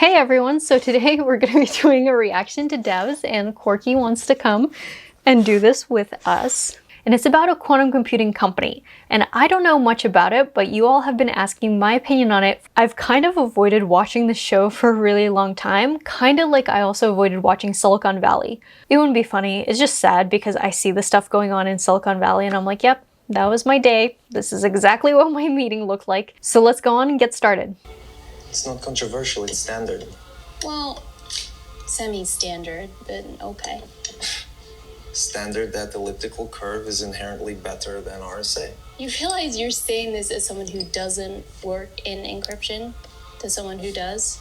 Hey everyone, so today we're going to be doing a reaction to devs, and Quarky wants to come and do this with us. And it's about a quantum computing company. And I don't know much about it, but you all have been asking my opinion on it. I've kind of avoided watching the show for a really long time, kind of like I also avoided watching Silicon Valley. It wouldn't be funny, it's just sad because I see the stuff going on in Silicon Valley and I'm like, yep, that was my day. This is exactly what my meeting looked like. So let's go on and get started. It's not controversial, it's standard. Well, semi-standard, but okay. Standard that the elliptical curve is inherently better than RSA. You realize you're saying this as someone who doesn't work in encryption to someone who does?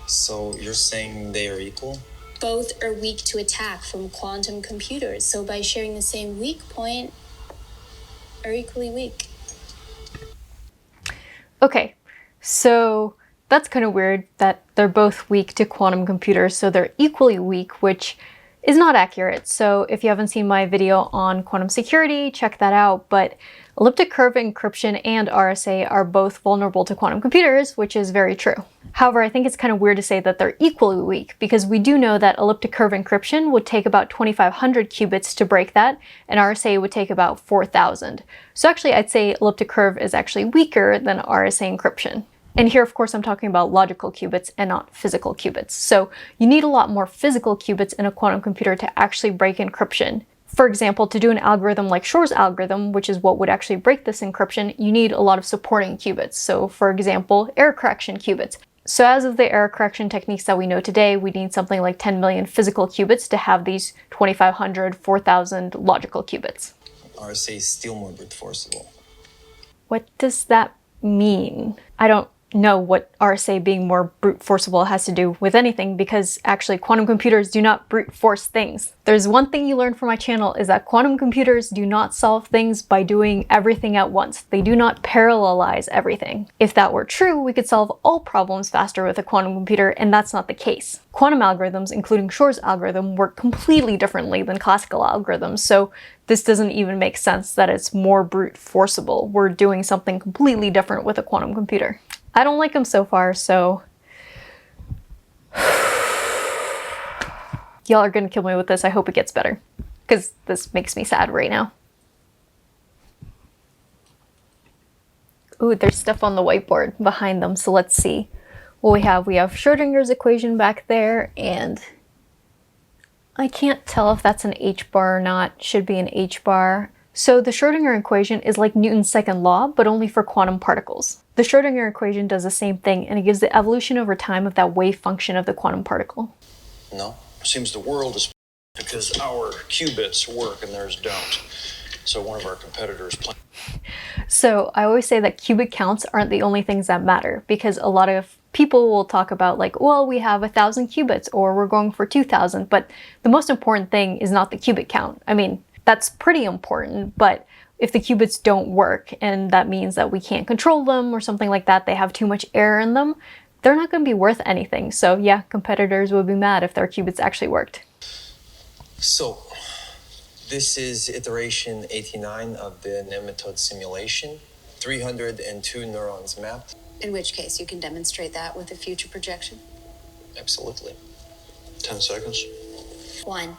So you're saying they are equal? Both are weak to attack from quantum computers, so by sharing the same weak point, are equally weak. Okay, so that's kind of weird that they're both weak to quantum computers, so they're equally weak, which is not accurate. So if you haven't seen my video on quantum security, check that out. But elliptic curve encryption and RSA are both vulnerable to quantum computers, which is very true. However, I think it's kind of weird to say that they're equally weak, because we do know that elliptic curve encryption would take about 2,500 qubits to break that, and RSA would take about 4,000. So actually, I'd say elliptic curve is actually weaker than RSA encryption. And here, of course, I'm talking about logical qubits and not physical qubits. So you need a lot more physical qubits in a quantum computer to actually break encryption. For example, to do an algorithm like Shor's algorithm, which is what would actually break this encryption, you need a lot of supporting qubits. So for example, error correction qubits. So as of the error correction techniques that we know today, we need something like 10 million physical qubits to have these 2,500, 4,000 logical qubits. RSA is still more brute forcible. What does that mean? I don't know what RSA being more brute forcible has to do with anything, because actually quantum computers do not brute force things. There's one thing you learn from my channel is that quantum computers do not solve things by doing everything at once. They do not parallelize everything. If that were true, we could solve all problems faster with a quantum computer, and that's not the case. Quantum algorithms, including Shor's algorithm, work completely differently than classical algorithms, so this doesn't even make sense that it's more brute forcible. We're doing something completely different with a quantum computer. I don't like them so far, so y'all are gonna kill me with this. I hope it gets better, because this makes me sad right now. Ooh, there's stuff on the whiteboard behind them, so let's see what we have. We have Schrodinger's equation back there, and I can't tell if that's an h-bar or not. Should be an h-bar. So the Schrodinger equation is like Newton's second law, but only for quantum particles. The Schrodinger equation does the same thing, and it gives the evolution over time of that wave function of the quantum particle. No, seems the world is because our qubits work and theirs don't. So one of our competitors... So I always say that qubit counts aren't the only things that matter, because a lot of people will talk about like, well, we have 1,000 qubits, or we're going for 2,000, but the most important thing is not the qubit count. I mean, that's pretty important, but if the qubits don't work, and that means that we can't control them or something like that, they have too much error in them, they're not going to be worth anything. So yeah, competitors would be mad if their qubits actually worked. So, this is iteration 89 of the nematode simulation. 302 neurons mapped. In which case, you can demonstrate that with a future projection? Absolutely. 10 seconds. 1.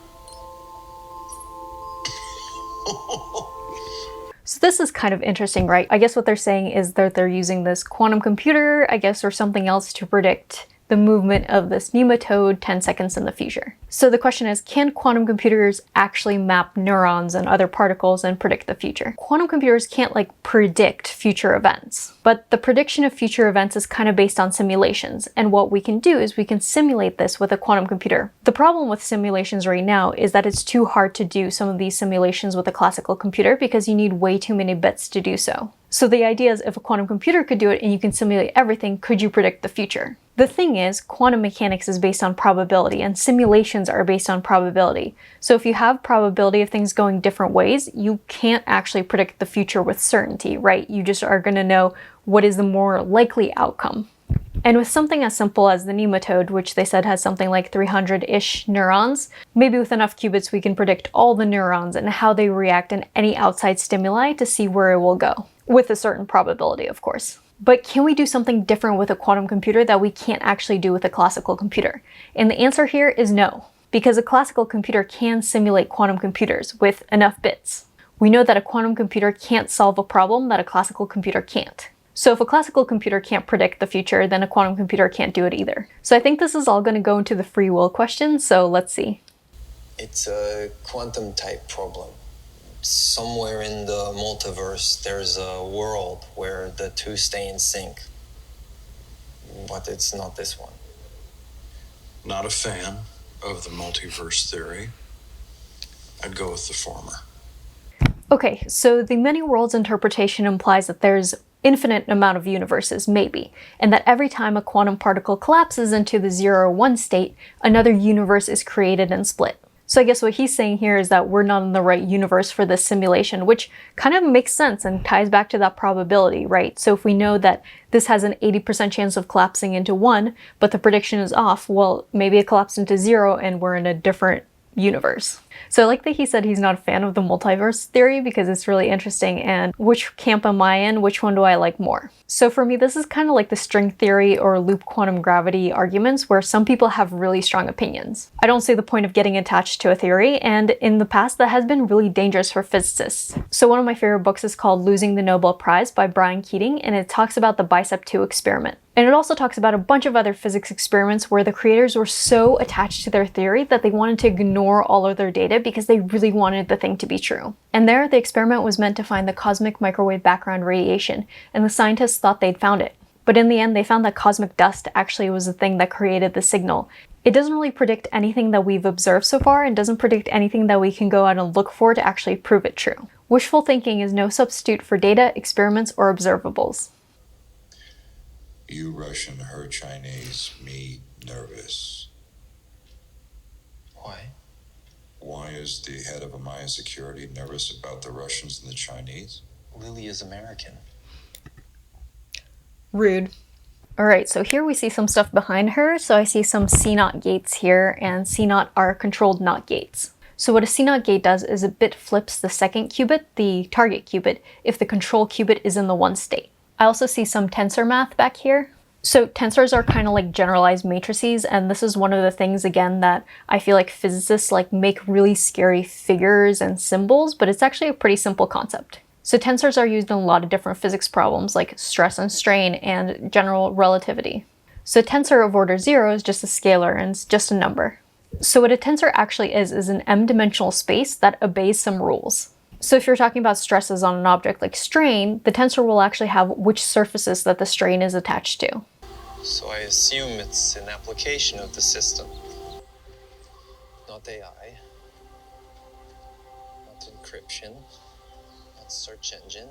So this is kind of interesting, right? I guess what they're saying is that they're using this quantum computer, I guess, or something else to predict the movement of this nematode 10 seconds in the future. So the question is, can quantum computers actually map neurons and other particles and predict the future? Quantum computers can't like predict future events, but the prediction of future events is kind of based on simulations. And what we can do is we can simulate this with a quantum computer. The problem with simulations right now is that it's too hard to do some of these simulations with a classical computer because you need way too many bits to do so. So the idea is, if a quantum computer could do it and you can simulate everything, could you predict the future? The thing is, quantum mechanics is based on probability, and simulations are based on probability. So if you have probability of things going different ways, you can't actually predict the future with certainty, right? You just are going to know what is the more likely outcome. And with something as simple as the nematode, which they said has something like 300-ish neurons, maybe with enough qubits we can predict all the neurons and how they react in any outside stimuli to see where it will go. With a certain probability, of course. But can we do something different with a quantum computer that we can't actually do with a classical computer? And the answer here is no, because a classical computer can simulate quantum computers with enough bits. We know that a quantum computer can't solve a problem that a classical computer can't. So if a classical computer can't predict the future, then a quantum computer can't do it either. So I think this is all going to go into the free will question, so let's see. It's a quantum type problem. Somewhere in the multiverse, there's a world where the two stay in sync. But it's not this one. Not a fan of the multiverse theory. I'd go with the former. Okay, so the many worlds interpretation implies that there's infinite amount of universes, maybe, and that every time a quantum particle collapses into the 0 or 1 state, another universe is created and split. So I guess what he's saying here is that we're not in the right universe for this simulation, which kind of makes sense and ties back to that probability, right? So if we know that this has an 80% chance of collapsing into 1, but the prediction is off, well, maybe it collapsed into 0 and we're in a different universe. So I like that he said he's not a fan of the multiverse theory because it's really interesting, and which camp am I in? Which one do I like more? So for me, this is kind of like the string theory or loop quantum gravity arguments where some people have really strong opinions. I don't see the point of getting attached to a theory, and in the past that has been really dangerous for physicists. So one of my favorite books is called Losing the Nobel Prize by Brian Keating, and it talks about the Bicep 2 experiment. And it also talks about a bunch of other physics experiments where the creators were so attached to their theory that they wanted to ignore all of their data because they really wanted the thing to be true. And there, the experiment was meant to find the cosmic microwave background radiation, and the scientists thought they'd found it. But in the end, they found that cosmic dust actually was the thing that created the signal. It doesn't really predict anything that we've observed so far, and doesn't predict anything that we can go out and look for to actually prove it true. Wishful thinking is no substitute for data, experiments, or observables. You Russian, her Chinese, me nervous. Why? Why is the head of Maya Security nervous about the Russians and the Chinese? Lily is American. Rude. Alright, so here we see some stuff behind her. So I see some C0 gates here, and C0 are controlled NOT gates. So what a C0 gate does is a bit flips the second qubit, the target qubit, if the control qubit is in the 1 state. I also see some tensor math back here. So tensors are kind of like generalized matrices, and this is one of the things, again, that I feel like physicists make really scary figures and symbols, but it's actually a pretty simple concept. So tensors are used in a lot of different physics problems like stress and strain and general relativity. So a tensor of order 0 is just a scalar and it's just a number. So what a tensor actually is an m-dimensional space that obeys some rules. So if you're talking about stresses on an object like strain, the tensor will actually have which surfaces that the strain is attached to. So I assume it's an application of the system. Not AI. Not encryption. Not search engine.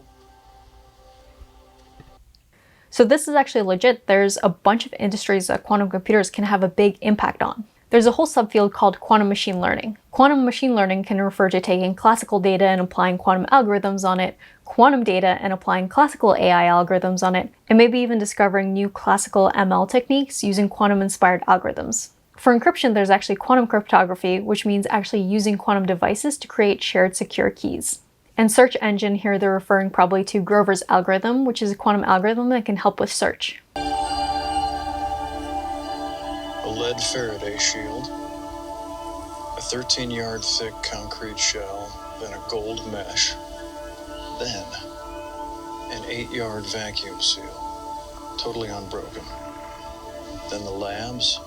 So this is actually legit. There's a bunch of industries that quantum computers can have a big impact on. There's a whole subfield called quantum machine learning. Quantum machine learning can refer to taking classical data and applying quantum algorithms on it, quantum data and applying classical AI algorithms on it, and maybe even discovering new classical ML techniques using quantum-inspired algorithms. For encryption, there's actually quantum cryptography, which means actually using quantum devices to create shared secure keys. And search engine, here they're referring probably to Grover's algorithm, which is a quantum algorithm that can help with search. A lead Faraday shield, a 13-yard thick concrete shell, then a gold mesh, then an 8-yard vacuum seal, totally unbroken. Then the labs.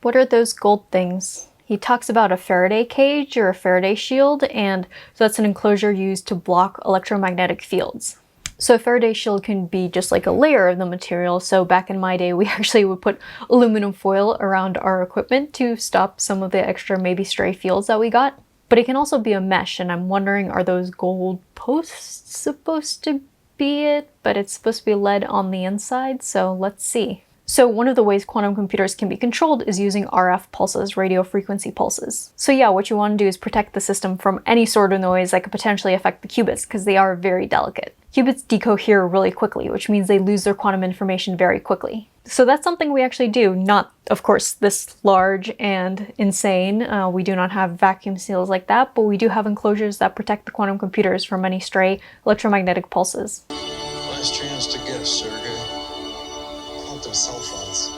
What are those gold things? He talks about a Faraday cage or a Faraday shield, and so that's an enclosure used to block electromagnetic fields. So a Faraday shield can be just like a layer of the material. So back in my day, we actually would put aluminum foil around our equipment to stop some of the extra maybe stray fields that we got. But it can also be a mesh, and I'm wondering, are those gold posts supposed to be it? But it's supposed to be lead on the inside, so let's see. So one of the ways quantum computers can be controlled is using RF pulses, radio frequency pulses. So yeah, what you want to do is protect the system from any sort of noise that could potentially affect the qubits, because they are very delicate. Qubits decohere really quickly, which means they lose their quantum information very quickly. So that's something we actually do, not, of course, this large and insane. We do not have vacuum seals like that, but we do have enclosures that protect the quantum computers from any stray electromagnetic pulses. Last chance to guess, Sergey. Quantum cell phones.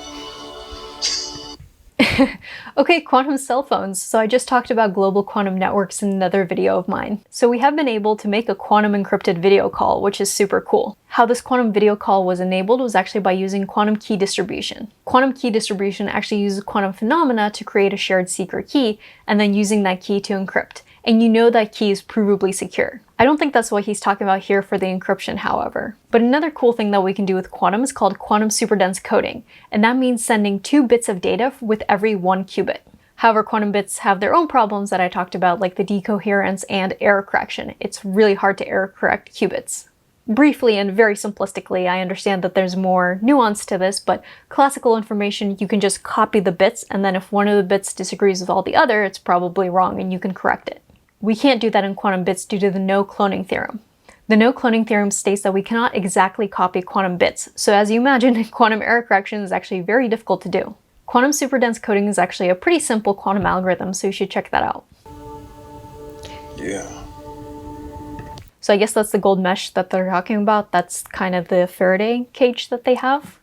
Okay, quantum cell phones. So I just talked about global quantum networks in another video of mine. So we have been able to make a quantum encrypted video call, which is super cool. How this quantum video call was enabled was actually by using quantum key distribution. Quantum key distribution actually uses quantum phenomena to create a shared secret key, and then using that key to encrypt. And you know that key is provably secure. I don't think that's what he's talking about here for the encryption, however. But another cool thing that we can do with quantum is called quantum superdense coding, and that means sending 2 bits of data with every 1 qubit. However, quantum bits have their own problems that I talked about, like the decoherence and error correction. It's really hard to error correct qubits. Briefly and very simplistically, I understand that there's more nuance to this, but classical information, you can just copy the bits, and then if one of the bits disagrees with all the other, it's probably wrong and you can correct it. We can't do that in quantum bits due to the no cloning theorem. The no cloning theorem states that we cannot exactly copy quantum bits, so as you imagine, quantum error correction is actually very difficult to do. Quantum superdense coding is actually a pretty simple quantum algorithm, so you should check that out. Yeah. So I guess that's the gold mesh that they're talking about. That's kind of the Faraday cage that they have.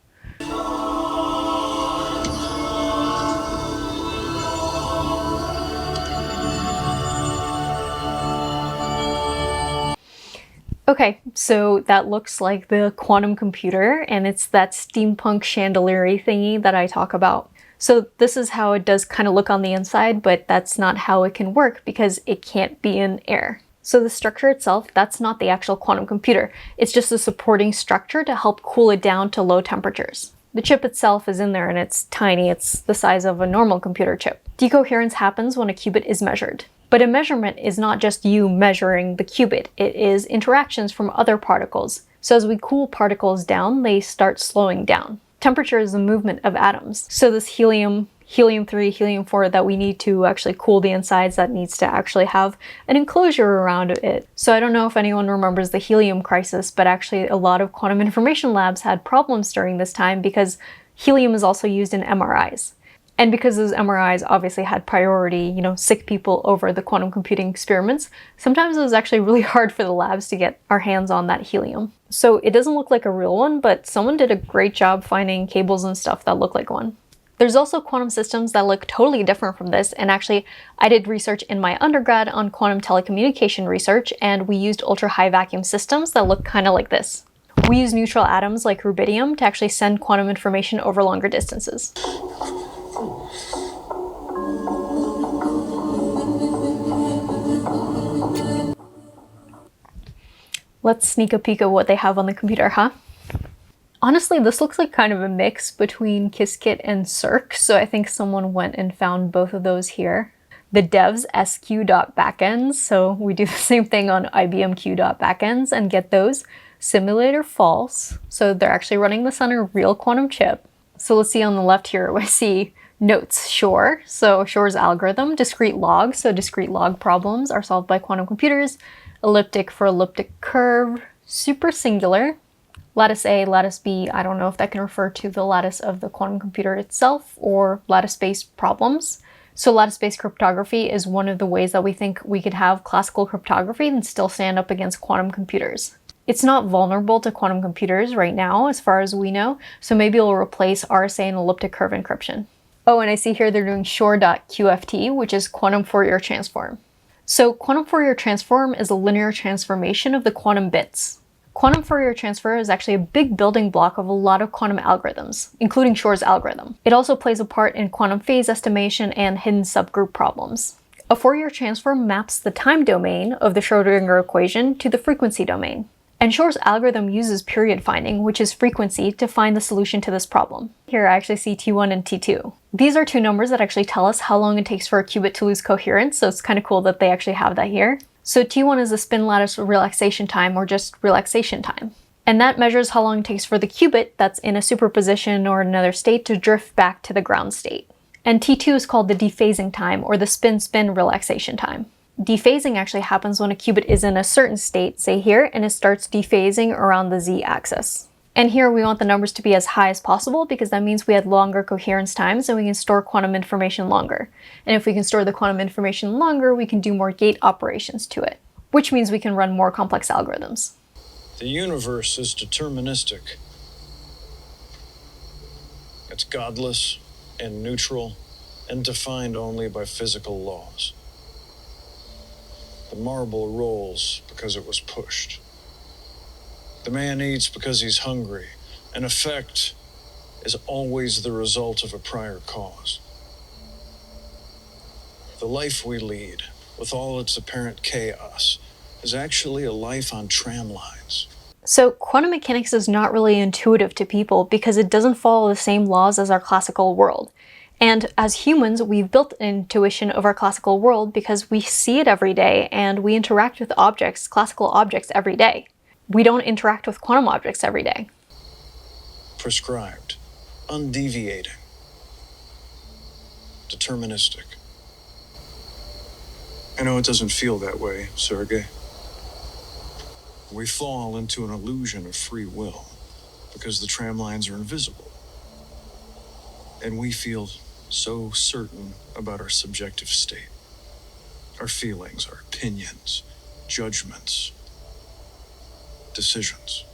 Okay, so that looks like the quantum computer, and it's that steampunk chandelier thingy that I talk about. So this is how it does kind of look on the inside, but that's not how it can work because it can't be in air. So the structure itself, that's not the actual quantum computer. It's just a supporting structure to help cool it down to low temperatures. The chip itself is in there and it's tiny. It's the size of a normal computer chip. Decoherence happens when a qubit is measured. But a measurement is not just you measuring the qubit, it is interactions from other particles. So as we cool particles down, they start slowing down. Temperature is the movement of atoms. So this helium, helium-3, helium-4 that we need to actually cool the insides, that needs to actually have an enclosure around it. So I don't know if anyone remembers the helium crisis, but actually a lot of quantum information labs had problems during this time because helium is also used in MRIs. And because those MRIs obviously had priority, sick people over the quantum computing experiments, sometimes it was actually really hard for the labs to get our hands on that helium. So it doesn't look like a real one, but someone did a great job finding cables and stuff that look like one. There's also quantum systems that look totally different from this, and actually I did research in my undergrad on quantum telecommunication research, and we used ultra-high vacuum systems that look kind of like this. We use neutral atoms like rubidium to actually send quantum information over longer distances. Let's sneak a peek at what they have on the computer, huh? Honestly, this looks like kind of a mix between Qiskit and Cirq, so I think someone went and found both of those here. The devs sq.backends, so we do the same thing on IBM Q.backends and get those. Simulator false, so they're actually running this on a real quantum chip. So let's see on the left here, I see notes, Shor. So Shor's algorithm, discrete log, so discrete log problems are solved by quantum computers. Elliptic for elliptic curve, super singular. Lattice A, lattice B, I don't know if that can refer to the lattice of the quantum computer itself or lattice-based problems. So lattice-based cryptography is one of the ways that we think we could have classical cryptography and still stand up against quantum computers. It's not vulnerable to quantum computers right now, as far as we know, so maybe it'll replace RSA and elliptic curve encryption. Oh, and I see here they're doing Shor.QFT, which is Quantum Fourier Transform. So Quantum Fourier Transform is a linear transformation of the quantum bits. Quantum Fourier Transfer is actually a big building block of a lot of quantum algorithms, including Shor's algorithm. It also plays a part in quantum phase estimation and hidden subgroup problems. A Fourier transform maps the time domain of the Schrödinger equation to the frequency domain. And Shor's algorithm uses period finding, which is frequency, to find the solution to this problem. Here I actually see T1 and T2. These are two numbers that actually tell us how long it takes for a qubit to lose coherence, so it's kind of cool that they actually have that here. So T1 is the spin lattice relaxation time, or just relaxation time. And that measures how long it takes for the qubit that's in a superposition or another state to drift back to the ground state. And T2 is called the dephasing time, or the spin-spin relaxation time. Dephasing actually happens when a qubit is in a certain state, say here, and it starts dephasing around the z-axis. And here we want the numbers to be as high as possible because that means we had longer coherence times and we can store quantum information longer. And if we can store the quantum information longer, we can do more gate operations to it, which means we can run more complex algorithms. The universe is deterministic. It's godless and neutral and defined only by physical laws. The marble rolls because it was pushed. The man eats because he's hungry. An effect is always the result of a prior cause. The life we lead, with all its apparent chaos, is actually a life on tram lines. So quantum mechanics is not really intuitive to people because it doesn't follow the same laws as our classical world. And as humans, we've built an intuition of our classical world because we see it every day and we interact with objects, classical objects, every day. We don't interact with quantum objects every day. Prescribed, undeviating, deterministic. I know it doesn't feel that way, Sergey. We fall into an illusion of free will because the tram lines are invisible. And we feel so certain about our subjective state, our feelings, our opinions, judgments, decisions.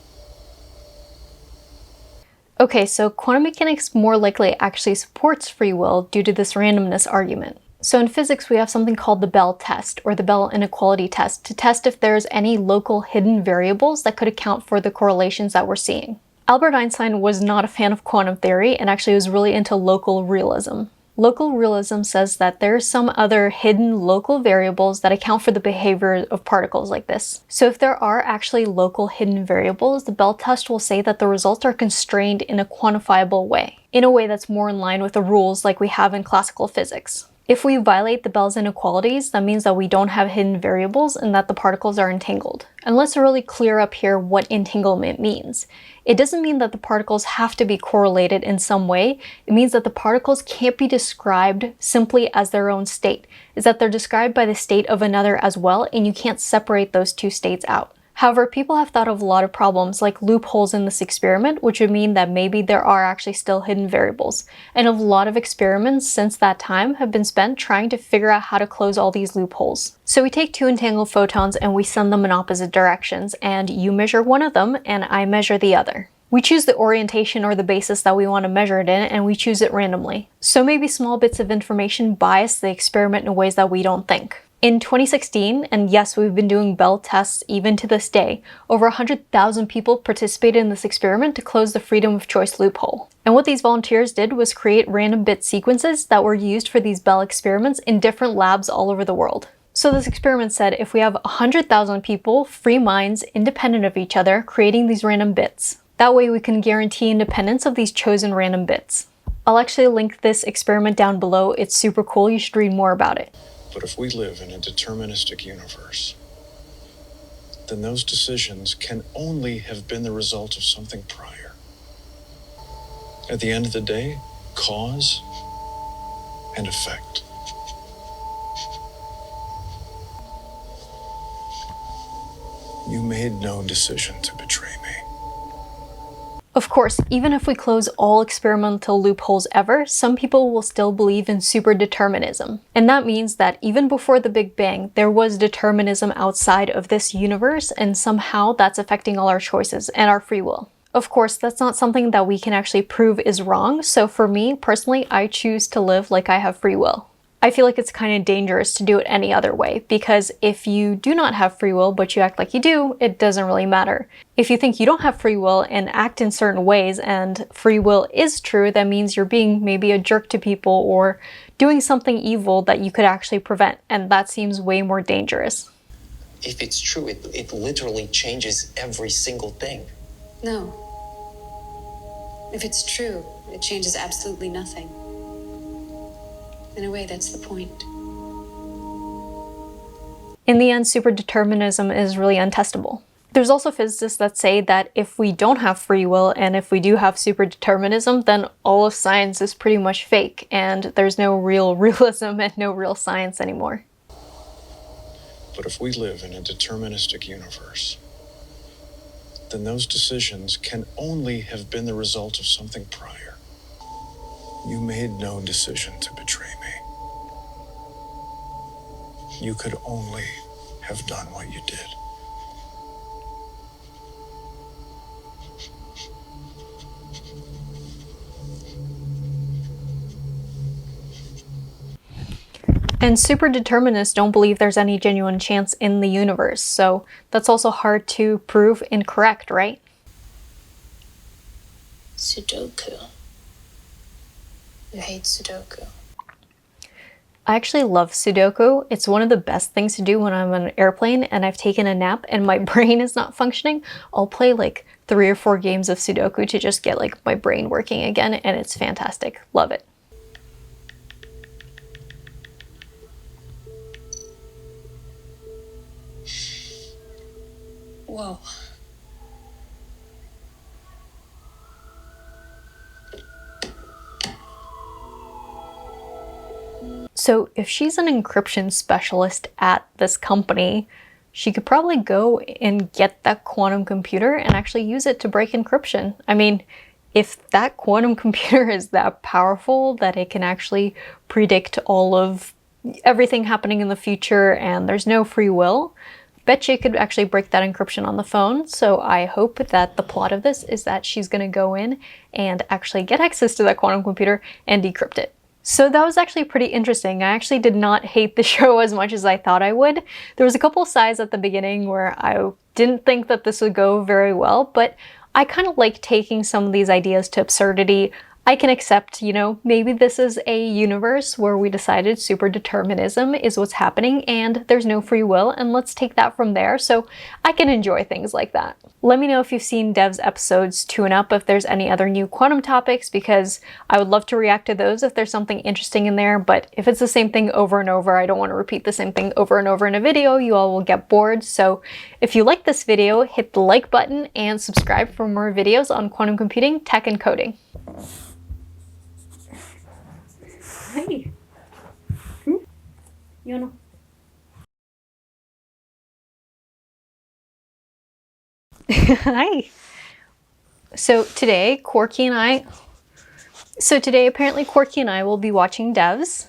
Okay, so quantum mechanics more likely actually supports free will due to this randomness argument. So in physics, we have something called the Bell test, or the Bell inequality test, to test if there's any local hidden variables that could account for the correlations that we're seeing. Albert Einstein was not a fan of quantum theory and actually was really into local realism. Local realism says that there are some other hidden local variables that account for the behavior of particles like this. So if there are actually local hidden variables, the Bell test will say that the results are constrained in a quantifiable way, in a way that's more in line with the rules like we have in classical physics. If we violate the Bell's inequalities, that means that we don't have hidden variables and that the particles are entangled. And let's really clear up here what entanglement means. It doesn't mean that the particles have to be correlated in some way. It means that the particles can't be described simply as their own state. It's that they're described by the state of another as well, and you can't separate those two states out. However, people have thought of a lot of problems like loopholes in this experiment, which would mean that maybe there are actually still hidden variables. And a lot of experiments since that time have been spent trying to figure out how to close all these loopholes. So we take two entangled photons and we send them in opposite directions, and you measure one of them and I measure the other. We choose the orientation or the basis that we want to measure it in, and we choose it randomly. So maybe small bits of information bias the experiment in ways that we don't think. In 2016, and yes, we've been doing Bell tests even to this day, over 100,000 people participated in this experiment to close the freedom of choice loophole. And what these volunteers did was create random bit sequences that were used for these Bell experiments in different labs all over the world. So this experiment said if we have 100,000 people, free minds, independent of each other, creating these random bits, that way we can guarantee independence of these chosen random bits. I'll actually link this experiment down below. It's super cool. You should read more about it. But if we live in a deterministic universe, then those decisions can only have been the result of something prior. At the end of the day, cause and effect. You made no decision to betray me. Of course, even if we close all experimental loopholes ever, some people will still believe in superdeterminism. And that means that even before the Big Bang, there was determinism outside of this universe, and somehow that's affecting all our choices and our free will. Of course, that's not something that we can actually prove is wrong, so for me, personally, I choose to live like I have free will. I feel like it's kind of dangerous to do it any other way, because if you do not have free will but you act like you do, it doesn't really matter. If you think you don't have free will and act in certain ways and free will is true, that means you're being maybe a jerk to people or doing something evil that you could actually prevent, and that seems way more dangerous. If it's true, it literally changes every single thing. No. If it's true, it changes absolutely nothing. In a way, that's the point. In the end, superdeterminism is really untestable. There's also physicists that say that if we don't have free will and if we do have superdeterminism, then all of science is pretty much fake and there's no real realism and no real science anymore. But if we live in a deterministic universe, then those decisions can only have been the result of something prior. You made no decision to betray me. You could only have done what you did. And superdeterminists don't believe there's any genuine chance in the universe, so that's also hard to prove incorrect, right? Sudoku. You hate Sudoku. I actually love Sudoku. It's one of the best things to do when I'm on an airplane and I've taken a nap and my brain is not functioning. I'll play like 3 or 4 games of Sudoku to just get like my brain working again, and it's fantastic. Love it. Whoa. So if she's an encryption specialist at this company, she could probably go and get that quantum computer and actually use it to break encryption. I mean, if that quantum computer is that powerful that it can actually predict all of everything happening in the future and there's no free will, bet you could actually break that encryption on the phone. So I hope that the plot of this is that she's going to go in and actually get access to that quantum computer and decrypt it. So that was actually pretty interesting. I actually did not hate the show as much as I thought I would. There was a couple sides at the beginning where I didn't think that this would go very well, but I kind of like taking some of these ideas to absurdity. I can accept, you know, maybe this is a universe where we decided superdeterminism is what's happening and there's no free will, and let's take that from there. So I can enjoy things like that. Let me know if you've seen Dev's episodes 2 and up, if there's any other new quantum topics, because I would love to react to those if there's something interesting in there. But if it's the same thing over and over, I don't want to repeat the same thing over and over in a video. You all will get bored. So if you like this video, hit the like button and subscribe for more videos on quantum computing, tech, and coding. Hi. You wanna? Hi. So today, apparently Quarky and I will be watching Devs.